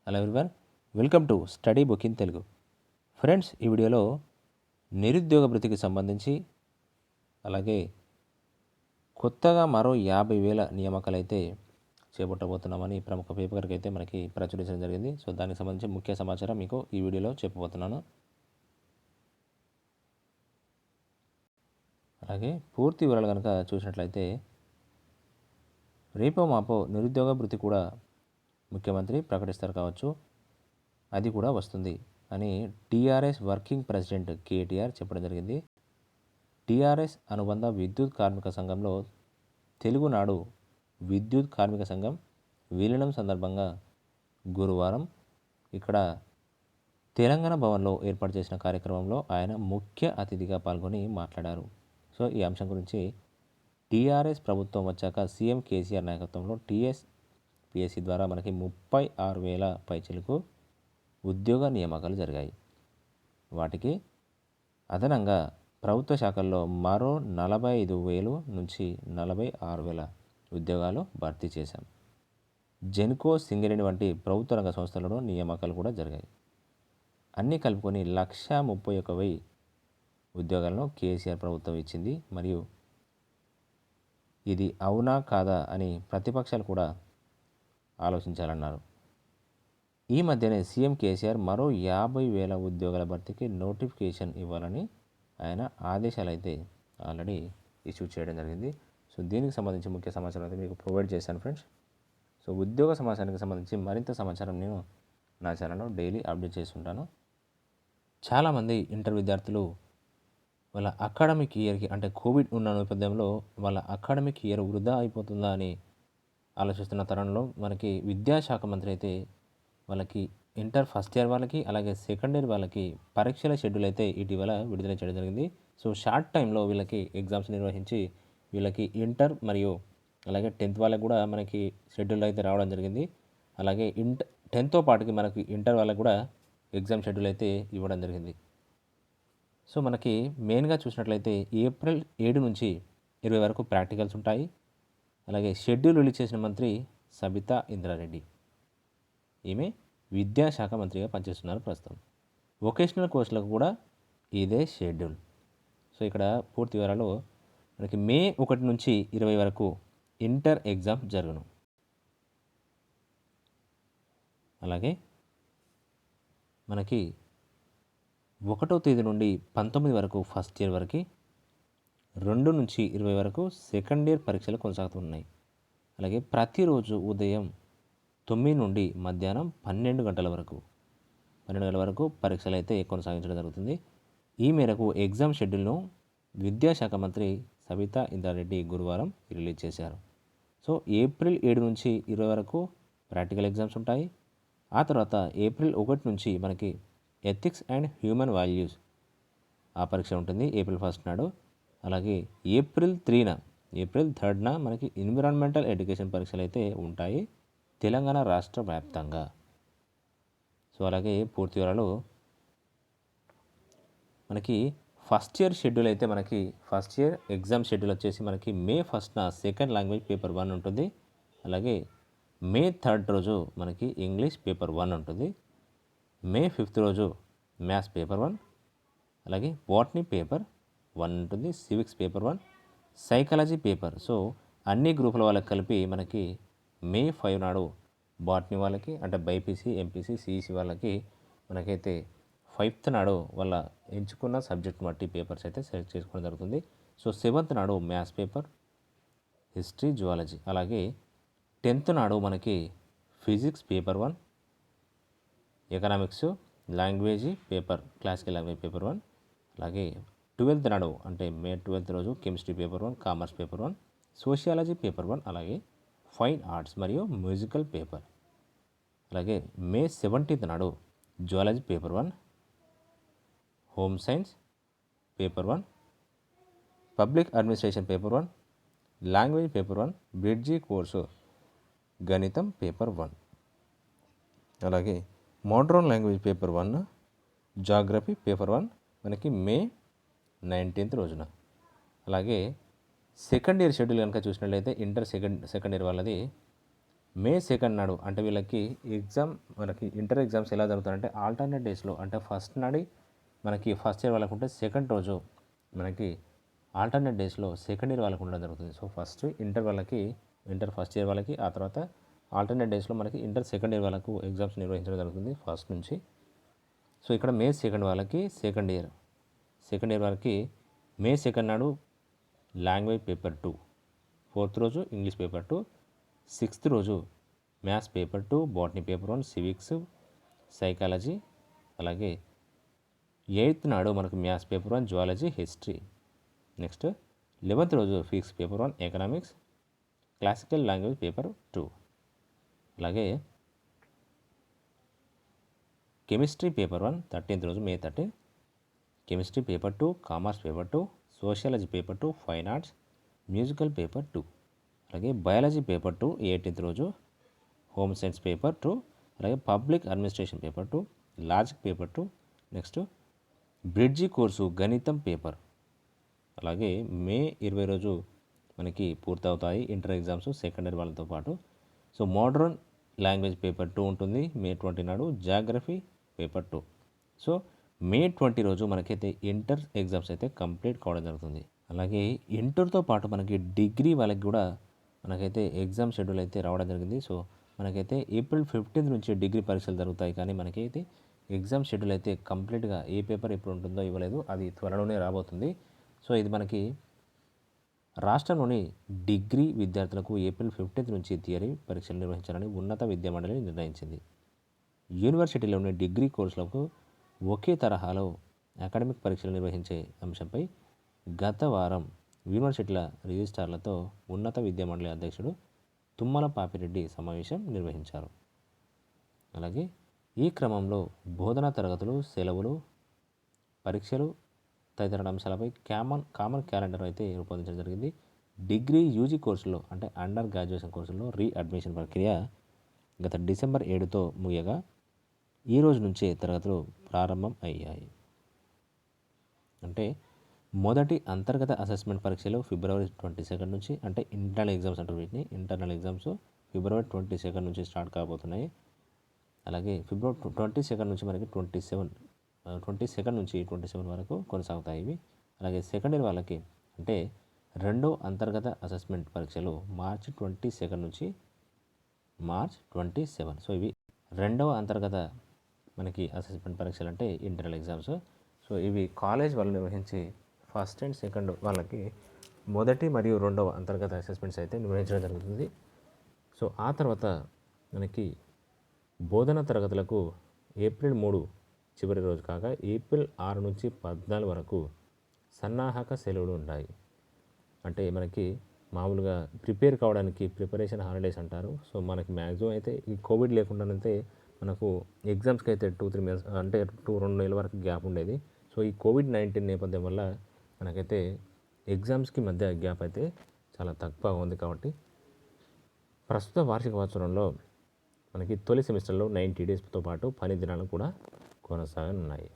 Hello everyone, welcome to study book in Telugu. Friends, ఈ వీడియోలో నిరుద్యోగ భృతికి సంబంధించి అలాగే కొత్తగా మరో 50,000 నియామకాలు అయితే చేపట్టబోతున్నామని ప్రముఖ పేపర్కి అయితే మనకి ప్రచురించడం జరిగింది. సో దానికి సంబంధించి ముఖ్య సమాచారం మీకు ఈ వీడియోలో చెప్పబోతున్నాను. అలాగే పూర్తి వివరాలు కనుక చూసినట్లయితే రేపో మాపో నిరుద్యోగ భృతి కూడా ముఖ్యమంత్రి ప్రకటిస్తారు కావచ్చు, అది కూడా వస్తుంది అని టీఆర్ఎస్ వర్కింగ్ ప్రెసిడెంట్ కేటీఆర్ చెప్పడం జరిగింది. టీఆర్ఎస్ అనుబంధ విద్యుత్ కార్మిక సంఘంలో తెలుగునాడు విద్యుత్ కార్మిక సంఘం విలీనం సందర్భంగా గురువారం ఇక్కడ తెలంగాణ భవన్లో ఏర్పాటు చేసిన కార్యక్రమంలో ఆయన ముఖ్య అతిథిగా పాల్గొని మాట్లాడారు. సో ఈ అంశం గురించి టీఆర్ఎస్ ప్రభుత్వం వచ్చాక సీఎం కేసీఆర్ నాయకత్వంలో టీఎస్పీఎస్సీ ద్వారా మనకి 36,000 పైచిలకు ఉద్యోగ నియామకాలు జరిగాయి. వాటికి అదనంగా ప్రభుత్వ శాఖల్లో మరో 45,000 నుంచి 46,000 ఉద్యోగాలు భర్తీ చేశాం. జెన్కో, సింగరేణి వంటి ప్రభుత్వ రంగ సంస్థలలో నియామకాలు కూడా జరిగాయి. అన్నీ కలుపుకొని 131,000 ఉద్యోగాలను కేసీఆర్ ప్రభుత్వం ఇచ్చింది. మరియు ఇది అవునా కాదా అని ప్రతిపక్షాలు కూడా ఆలోచించాలన్నారు. ఈ మధ్యనే సీఎం కేసీఆర్ మరో 50,000 ఉద్యోగాల భర్తీకి నోటిఫికేషన్ ఇవ్వాలని ఆయన ఆదేశాలు అయితే ఆల్రెడీ ఇష్యూ చేయడం జరిగింది. సో దీనికి సంబంధించి ముఖ్య సమాచారం అయితే మీకు ప్రొవైడ్ చేశాను ఫ్రెండ్స్. సో ఉద్యోగ సమాచారానికి సంబంధించి మరింత సమాచారం నేను నా ఛానల్లో డైలీ అప్డేట్ చేస్తుంటాను. చాలామంది ఇంటర్ విద్యార్థులు వాళ్ళ అకాడమిక్ ఇయర్కి, అంటే కోవిడ్ ఉన్న నేపథ్యంలో వాళ్ళ అకాడమిక్ ఇయర్ వృధా అయిపోతుందా అని ఆలోచిస్తున్న తరుణంలో మనకి విద్యాశాఖ మంత్రి అయితే వాళ్ళకి ఇంటర్ ఫస్ట్ ఇయర్ వాళ్ళకి అలాగే సెకండ్ ఇయర్ వాళ్ళకి పరీక్షల షెడ్యూల్ అయితే ఇటీవల విడుదల చేయడం జరిగింది. సో షార్ట్ టైంలో వీళ్ళకి ఎగ్జామ్స్ నిర్వహించి వీళ్ళకి ఇంటర్ మరియు అలాగే 10th వాళ్ళకి కూడా మనకి షెడ్యూల్ అయితే రావడం జరిగింది. అలాగే 10th పాటుకి మనకి ఇంటర్ వాళ్ళకి కూడా ఎగ్జామ్ షెడ్యూల్ అయితే ఇవ్వడం జరిగింది. సో మనకి మెయిన్గా చూసినట్లయితే ఏప్రిల్ 7 నుంచి 20 వరకు ప్రాక్టికల్స్ ఉంటాయి. అలాగే షెడ్యూల్ రిలీజ్ చేసిన మంత్రి సబితా ఇంద్రారెడ్డి, ఈమె విద్యాశాఖ మంత్రిగా పనిచేస్తున్నారు ప్రస్తుతం. వొకేషనల్ కోర్సులకు కూడా ఇదే షెడ్యూల్. సో ఇక్కడ పూర్తి వివరాలు మనకి మే 1 నుంచి 20 వరకు ఇంటర్ ఎగ్జామ్ జరుగును. అలాగే మనకి 1వ తేదీ నుండి 19 వరకు ఫస్ట్ ఇయర్ వరకు, 2 నుంచి 20 వరకు సెకండ్ ఇయర్ పరీక్షలు కొనసాగుతున్నాయి. అలాగే ప్రతిరోజు ఉదయం 9 నుండి మధ్యాహ్నం 12 గంటల వరకు పరీక్షలు అయితే కొనసాగించడం జరుగుతుంది. ఈ మేరకు ఎగ్జామ్ షెడ్యూల్ను విద్యాశాఖ మంత్రి సబితా ఇంద్రారెడ్డి గురువారం రిలీజ్ చేశారు. సో ఏప్రిల్ 7 నుంచి 20 వరకు ప్రాక్టికల్ ఎగ్జామ్స్ ఉంటాయి. ఆ తర్వాత ఏప్రిల్ 1 నుంచి మనకి ఎథిక్స్ అండ్ హ్యూమన్ వాల్యూస్ ఆ పరీక్ష ఉంటుంది ఏప్రిల్ 1 నాడు. అలాగే ఏప్రిల్ 3న మనకి ఎన్విరాన్మెంటల్ ఎడ్యుకేషన్ పరీక్షలు అయితే ఉంటాయి తెలంగాణ రాష్ట్ర వ్యాప్తంగా. సో అలాగే పూర్తి వివరాలు మనకి ఫస్ట్ ఇయర్ షెడ్యూల్ అయితే మనకి ఫస్ట్ ఇయర్ ఎగ్జామ్ షెడ్యూల్ వచ్చేసి మనకి మే 1న సెకండ్ లాంగ్వేజ్ పేపర్ 1 ఉంటుంది. అలాగే మే 3 రోజు మనకి ఇంగ్లీష్ పేపర్ 1 ఉంటుంది. మే 5 రోజు మ్యాథ్స్ పేపర్ 1, అలాగే బాటనీ పేపర్ 1 ఉంటుంది, civics paper 1, psychology paper. So అన్ని గ్రూపుల వాళ్ళకి కలిపి మనకి మే 5 నాడు బాటనీ వాళ్ళకి, అంటే బైపీసీ, ఎంపీసీ, సిఈసీ వాళ్ళకి మనకైతే 5th నాడు వాళ్ళ ఎంచుకున్న సబ్జెక్ట్ బట్టి పేపర్స్ అయితే సెలెక్ట్ చేసుకోవడం జరుగుతుంది. సో 7th నాడు మ్యాథ్స్ పేపర్, హిస్టరీ, జువాలజీ. అలాగే 10th నాడు మనకి physics paper 1, economics, language paper, classical language paper 1. అలాగే 12th నాడు అంటే మే 12th రోజు chemistry paper 1, commerce paper 1, sociology paper 1, అలాగే ఫైన్ ఆర్ట్స్ మరియు మ్యూజికల్ పేపర్. అలాగే మే 17th నాడు zoology paper 1, home science paper 1, public administration paper 1, language paper 1, bridge course గణితం paper 1. అలాగే modern language paper 1, geography paper 1 మనకి మే 19th రోజున. అలాగే సెకండ్ ఇయర్ షెడ్యూల్ కనుక చూసినట్లయితే ఇంటర్ సెకండ్ ఇయర్ వాళ్ళది మే 2 నాడు అంటే వీళ్ళకి ఎగ్జామ్ మనకి ఇంటర్ ఎగ్జామ్స్ ఎలా జరుగుతాయంటే ఆల్టర్నేట్ డేస్లో అంటే ఫస్ట్ నాడు మనకి ఫస్ట్ ఇయర్ వాళ్ళకు ఉంటే సెకండ్ రోజు మనకి ఆల్టర్నేట్ డేస్లో సెకండ్ ఇయర్ వాళ్ళకు ఉండడం జరుగుతుంది. సో ఫస్ట్ ఇంటర్ వాళ్ళకి ఇంటర్ ఫస్ట్ ఇయర్ వాళ్ళకి, ఆ తర్వాత ఆల్టర్నేట్ డేస్లో మనకి ఇంటర్ సెకండ్ ఇయర్ వాళ్ళకు ఎగ్జామ్స్ నిర్వహించడం జరుగుతుంది ఫస్ట్ నుంచి. సో ఇక్కడ మే 2 వాళ్ళకి సెకండ్ ఇయర్ వాళ్ళకి మే 2 నాడు లాంగ్వేజ్ పేపర్ 2, 4th రోజు ఇంగ్లీష్ పేపర్ 2, 6th రోజు maths paper 2, botany paper 1, civics, psychology. అలాగే 8th నాడు మనకు maths paper 1, zoology, history. Next 11th రోజు physics paper 1, economics, classical language paper 2. అలాగే కెమిస్ట్రీ పేపర్ 1 13th రోజు మే 13, chemistry paper 2, commerce paper 2, sociology paper 2, fine arts, musical paper 2. అలాగే biology paper 2 18th రోజు, home science paper 2, అలాగే public administration paper 2, logic paper 2. Next bridge course గణితం paper. అలాగే మే 20 రోజు మనకి పూర్తవుతాయి ఇంటర్ ఎగ్జామ్స్ సెకండ్ ఇయర్ వాళ్ళతో పాటు. సో మోడర్న్ లాంగ్వేజ్ పేపర్ 2 ఉంటుంది మే 20 నాడు, జాగ్రఫీ పేపర్ 2. సో మే 20 రోజు మనకైతే ఇంటర్ ఎగ్జామ్స్ అయితే కంప్లీట్ కావడం జరుగుతుంది. అలాగే ఇంటర్తో పాటు మనకి డిగ్రీ వాళ్ళకి కూడా మనకైతే ఎగ్జామ్ షెడ్యూల్ అయితే రావడం జరిగింది. సో మనకైతే ఏప్రిల్ 15 నుంచి డిగ్రీ పరీక్షలు జరుగుతాయి, కానీ మనకైతే ఎగ్జామ్ షెడ్యూల్ అయితే కంప్లీట్గా ఏ పేపర్ ఎప్పుడు ఉంటుందో ఇవ్వలేదు, అది త్వరలోనే రాబోతుంది. సో ఇది మనకి రాష్ట్రంలోని డిగ్రీ విద్యార్థులకు ఏప్రిల్ 15 నుంచి థియరీ పరీక్షలు నిర్వహించాలని ఉన్నత విద్యా మండలి నిర్ణయించింది. యూనివర్సిటీలోని డిగ్రీ కోర్సులకు ఒకే తరహాలో అకాడమిక్ పరీక్షలు నిర్వహించే అంశంపై గత వారం యూనివర్సిటీల రిజిస్ట్రార్లతో ఉన్నత విద్యా మండలి అధ్యక్షుడు తుమ్మల పాపిరెడ్డి సమావేశం నిర్వహించారు. అలాగే ఈ క్రమంలో బోధనా తరగతులు, సెలవులు, పరీక్షలు తదితర అంశాలపై కామన్ క్యాలెండర్ అయితే రూపొందించడం జరిగింది. డిగ్రీ యూజీ కోర్సులో అంటే అండర్ గ్రాడ్యుయేషన్ కోర్సుల్లో రీఅడ్మిషన్ ప్రక్రియ గత డిసెంబర్ 7తో ముగియగా ఈ రోజు నుంచే తరగతులు ప్రారంభం అయ్యాయి. అంటే మొదటి అంతర్గత అసెస్మెంట్ పరీక్షలు ఫిబ్రవరి 22 నుంచి, అంటే ఇంటర్నల్ ఎగ్జామ్స్ అంటారు వీటిని, ఇంటర్నల్ ఎగ్జామ్స్ ఫిబ్రవరి 22 నుంచి స్టార్ట్ కాబోతున్నాయి. అలాగే ఫిబ్రవరి 22 నుంచి మనకి 22 నుంచి 27 వరకు కొనసాగుతాయి ఇవి. అలాగే సెకండ్ ఇయర్ వాళ్ళకి అంటే రెండో అంతర్గత అసెస్మెంట్ పరీక్షలు మార్చి 22 నుంచి మార్చ్ 27. సో ఇవి రెండవ అంతర్గత మనకి అసెస్మెంట్ పరీక్షలు అంటే ఇంటర్నల్ ఎగ్జామ్స్. సో ఇవి కాలేజ్ వాళ్ళు నిర్వహించి ఫస్ట్ అండ్ సెకండ్ వాళ్ళకి మొదటి మరియు రెండవ అంతర్గత అసెస్మెంట్స్ అయితే నిర్వహించడం జరుగుతుంది. సో ఆ తర్వాత మనకి బోధన తరగతులకు ఏప్రిల్ 3 చివరి రోజు కాగా ఏప్రిల్ 6 నుంచి 14 వరకు సన్నాహక సెలవులు ఉంటాయి. అంటే మనకి మామూలుగా ప్రిపేర్ కావడానికి ప్రిపరేషన్ హాలిడేస్ అంటారు. సో మనకి మ్యాక్సిమం అయితే ఈ కోవిడ్ లేకుండానైతే మనకు ఎగ్జామ్స్కి అయితే 2-3 మంత్స్ అంటే 2 నెలల వరకు గ్యాప్ ఉండేది. సో ఈ కోవిడ్-19 నేపథ్యం వల్ల మనకైతే ఎగ్జామ్స్కి మధ్య గ్యాప్ అయితే చాలా తక్కువగా ఉంది. కాబట్టి ప్రస్తుత వార్షిక సంవత్సరంలో మనకి తొలి సెమిస్టర్లో 90 డేస్తో పాటు పని దినాలు కూడా కొనసాగనున్నాయి.